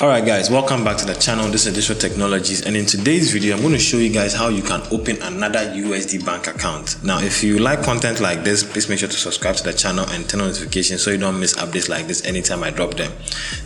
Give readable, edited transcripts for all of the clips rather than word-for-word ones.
Alright guys, welcome back to the channel. This is Digital Technologies, and in today's video I'm going to show you guys how you can open another USD bank account. Now if you like content like this, please make sure to subscribe to the channel and turn on notifications so you don't miss updates like this anytime I drop them.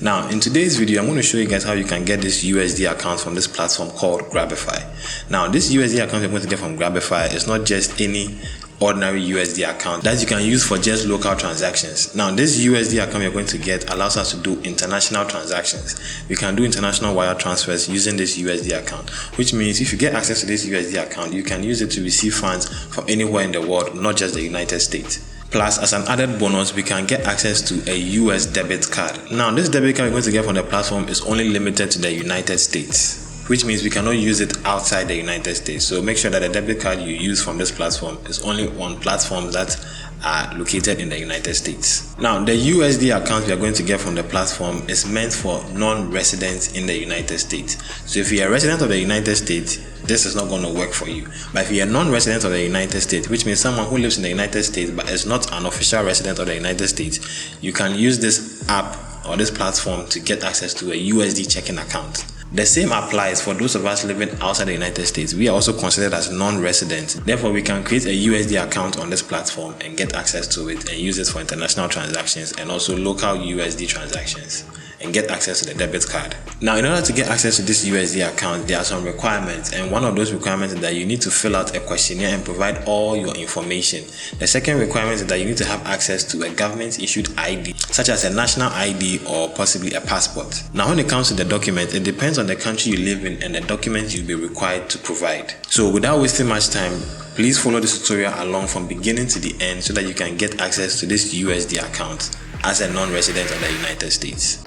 Now in today's video I'm going to show you guys how you can get this USD account from this platform called Grabify. Now this USD account you're going to get from Grabify is not just any ordinary USD account that you can use for just local transactions. Now this USD account you're going to get allows us to do international transactions. We can do international wire transfers using this USD account, which means if you get access to this USD account, you can use it to receive funds from anywhere in the world, not just the United States. Plus, as an added bonus, we can get access to a US debit card. Now this debit card you're going to get from the platform is only limited to the United States, which means we cannot use it outside the United States. So make sure that the debit card you use from this platform is only on platforms that are located in the United States. Now, the USD account we are going to get from the platform is meant for non-residents in the United States. So if you're a resident of the United States, this is not going to work for you. But if you're a non-resident of the United States, which means someone who lives in the United States but is not an official resident of the United States, you can use this app or this platform to get access to a USD checking account. The same applies for those of us living outside the United States. We are also considered as non-residents. Therefore, we can create a USD account on this platform and get access to it and use it for international transactions and also local USD transactions and get access to the debit card. Now, in order to get access to this USD account, there are some requirements, and one of those requirements is that you need to fill out a questionnaire and provide all your information. The second requirement is that you need to have access to a government-issued ID, such as a national ID or possibly a passport. Now, when it comes to the document, it depends on the country you live in and the documents you'll be required to provide. So, without wasting much time, please follow this tutorial along from beginning to the end so that you can get access to this USD account as a non-resident of the United States.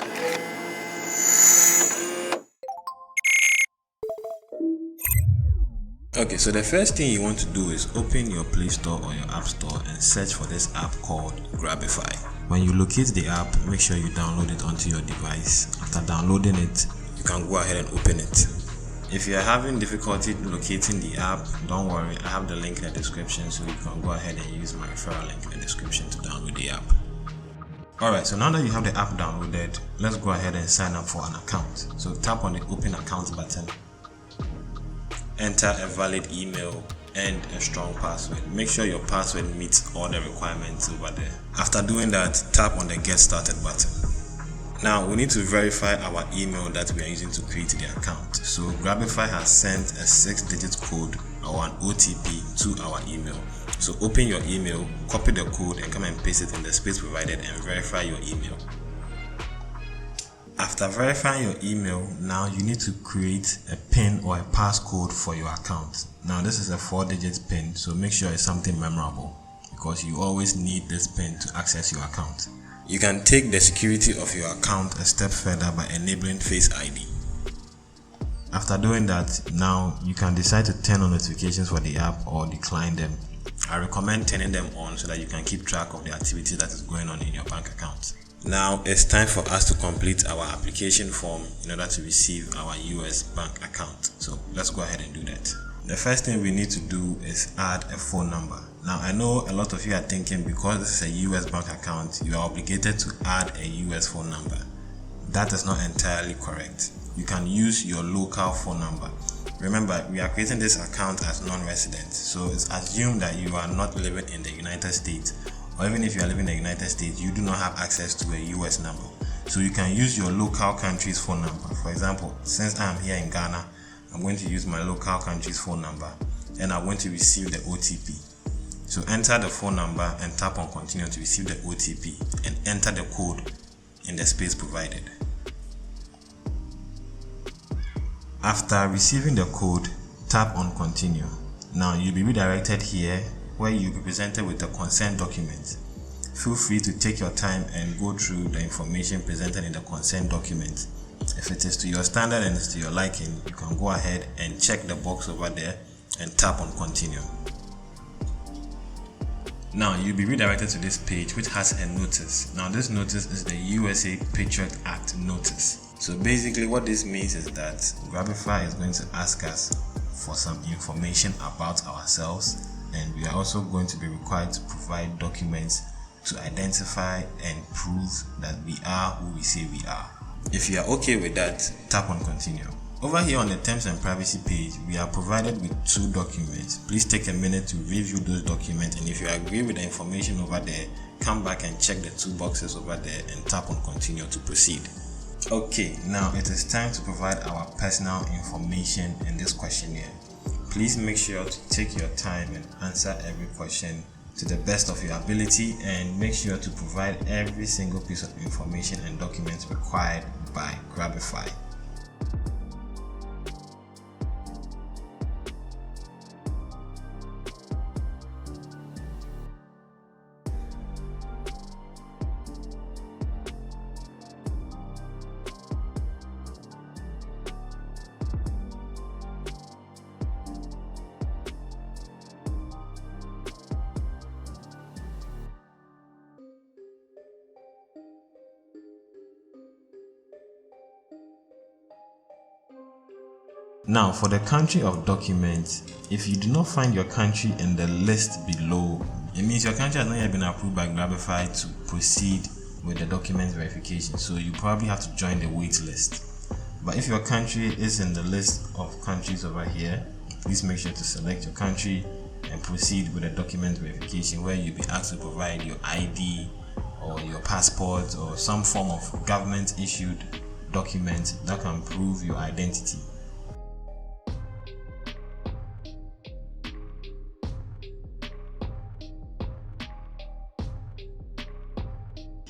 Okay, so the first thing you want to do is open your Play Store or your App Store and search for this app called Grabify. When you locate the app, make sure you download it onto your device. After downloading it, you can go ahead and open it. If you are having difficulty locating the app, don't worry, I have the link in the description, so you can go ahead and use my referral link in the description to download the app. Alright, so now that you have the app downloaded, let's go ahead and sign up for an account. So tap on the Open Account button. Enter a valid email and a strong password. Make sure your password meets all the requirements over there. After doing that, tap on the Get Started button. Now we need to verify our email that we are using to create the account. So Grabify has sent a 6-digit code or an OTP to our email. So open your email, copy the code and come and paste it in the space provided and verify your email. After verifying your email, now you need to create a PIN or a passcode for your account. Now this is a 4-digit PIN, so make sure it's something memorable because you always need this PIN to access your account. You can take the security of your account a step further by enabling Face ID. After doing that, now you can decide to turn on notifications for the app or decline them. I recommend turning them on so that you can keep track of the activity that is going on in your bank account. Now it's time for us to complete our application form in order to receive our US bank account. So let's go ahead and do that. The first thing we need to do is add a phone number. Now I know a lot of you are thinking because this is a US bank account, you are obligated to add a US phone number. That is not entirely correct. You can use your local phone number. Remember, we are creating this account as non-resident, so it's assumed that you are not living in the United States, or even if you are living in the United States, you do not have access to a US number. So you can use your local country's phone number. For example, since I am here in Ghana, I'm going to use my local country's phone number and I'm going to receive the OTP. So enter the phone number and tap on continue to receive the OTP and enter the code in the space provided. After receiving the code, tap on continue. Now you'll be redirected here where you'll be presented with the consent document. Feel free to take your time and go through the information presented in the consent document. If it is to your standard and it's to your liking, you can go ahead and check the box over there and tap on continue. Now you'll be redirected to this page which has a notice. Now this notice is the USA Patriot Act notice. So basically what this means is that Grabify is going to ask us for some information about ourselves, and we are also going to be required to provide documents to identify and prove that we are who we say we are. If you are okay with that, tap on continue. Over here on the terms and privacy page, we are provided with 2 documents. Please take a minute to review those documents, and if you agree with the information over there, come back and check the 2 boxes over there and tap on continue to proceed. Okay, now it is time to provide our personal information in this questionnaire. Please make sure to take your time and answer every question to the best of your ability, and make sure to provide every single piece of information and documents required by Grabify. Now, for the country of documents, if you do not find your country in the list below, it means your country has not yet been approved by Grabify to proceed with the document verification, so you probably have to join the wait list. But if your country is in the list of countries over here, please make sure to select your country and proceed with the document verification, where you'll be asked to provide your ID or your passport or some form of government issued document that can prove your identity.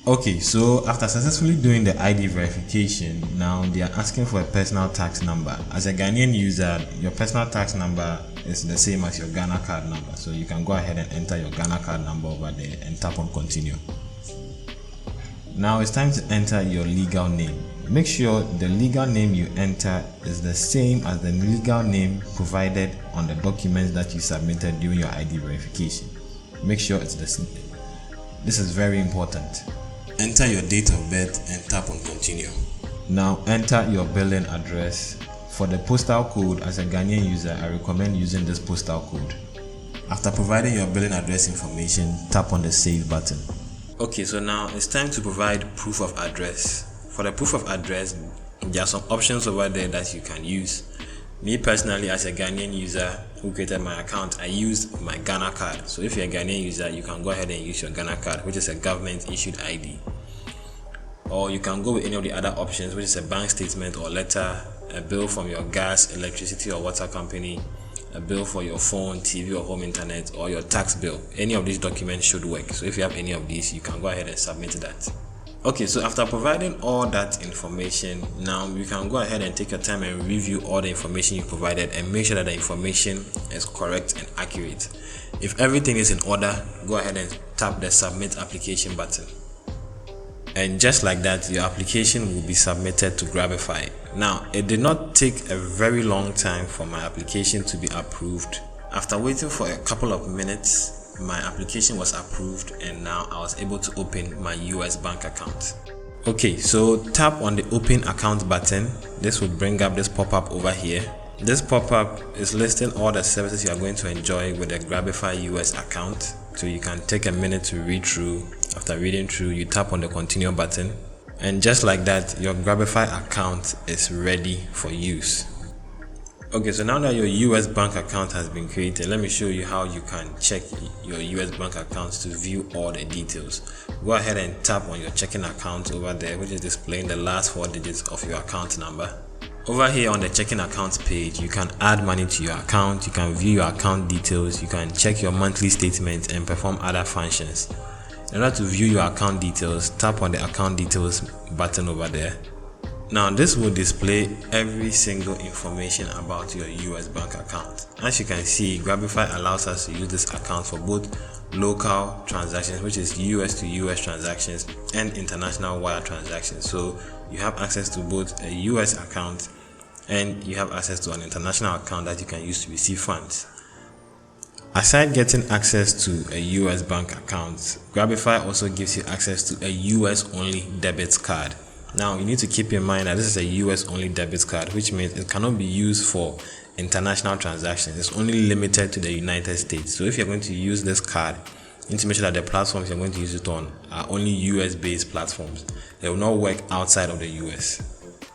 Okay, so after successfully doing the ID verification, now they are asking for a personal tax number. As a Ghanaian user, your personal tax number is the same as your Ghana card number, so you can go ahead and enter your Ghana card number over there and tap on continue. Now it's time to enter your legal name. Make sure the legal name you enter is the same as the legal name provided on the documents that you submitted during your ID verification. Make sure it's the same. This is very important. Enter your date of birth and tap on continue. Now enter your billing address. For the postal code, as a Ghanaian user, I recommend using this postal code. After providing your billing address information, tap on the save button. Okay, so now it's time to provide proof of address. For the proof of address, there are some options over there that you can use. Me personally, as a Ghanaian user who created my account, I used my Ghana card. So if you're a Ghanaian user, you can go ahead and use your Ghana card, which is a government issued ID. Or you can go with any of the other options, which is a bank statement or letter, a bill from your gas, electricity or water company, a bill for your phone, TV or home internet, or your tax bill. Any of these documents should work. So if you have any of these, you can go ahead and submit that. Okay, so after providing all that information, now you can go ahead and take your time and review all the information you provided and make sure that the information is correct and accurate. If everything is in order, go ahead and tap the submit application button. And just like that, your application will be submitted to Grabify. Now, it did not take a very long time for my application to be approved. After waiting for a couple of minutes, my application was approved, and now I was able to open my US bank account. Okay, so tap on the open account button. This will bring up this pop-up over here. This pop-up is listing all the services you are going to enjoy with the Grabify US account, so you can take a minute to read through. After reading through, you tap on the continue button, and just like that, your Grabify account is ready for use. Okay, so now that your US bank account has been created, let me show you how you can check your US bank accounts to view all the details. Go ahead and tap on your checking account over there, which is displaying the last 4 digits of your account number. Over here on the checking account page, you can add money to your account, you can view your account details, you can check your monthly statement and perform other functions. In order to view your account details, tap on the account details button over there. Now this will display every single information about your US bank account. As you can see, Grabify allows us to use this account for both local transactions, which is US to US transactions, and international wire transactions. So you have access to both a US account and you have access to an international account that you can use to receive funds. Aside getting access to a US bank account, Grabify also gives you access to a US only debit card. Now you need to keep in mind that this is a US only debit card, which means it cannot be used for international transactions. It's only limited to the United States. So if you're going to use this card, You need to make sure that the platforms you're going to use it on are only US based platforms. They will not work outside of the US.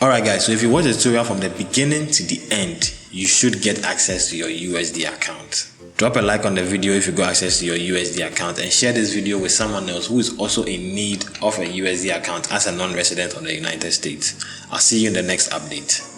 Alright guys, so if you watch the tutorial from the beginning to the end, you should get access to your USD account. Drop a like on the video if you got access to your USD account, and share this video with someone else who is also in need of a USD account as a non-resident of the United States. I'll see you in the next update.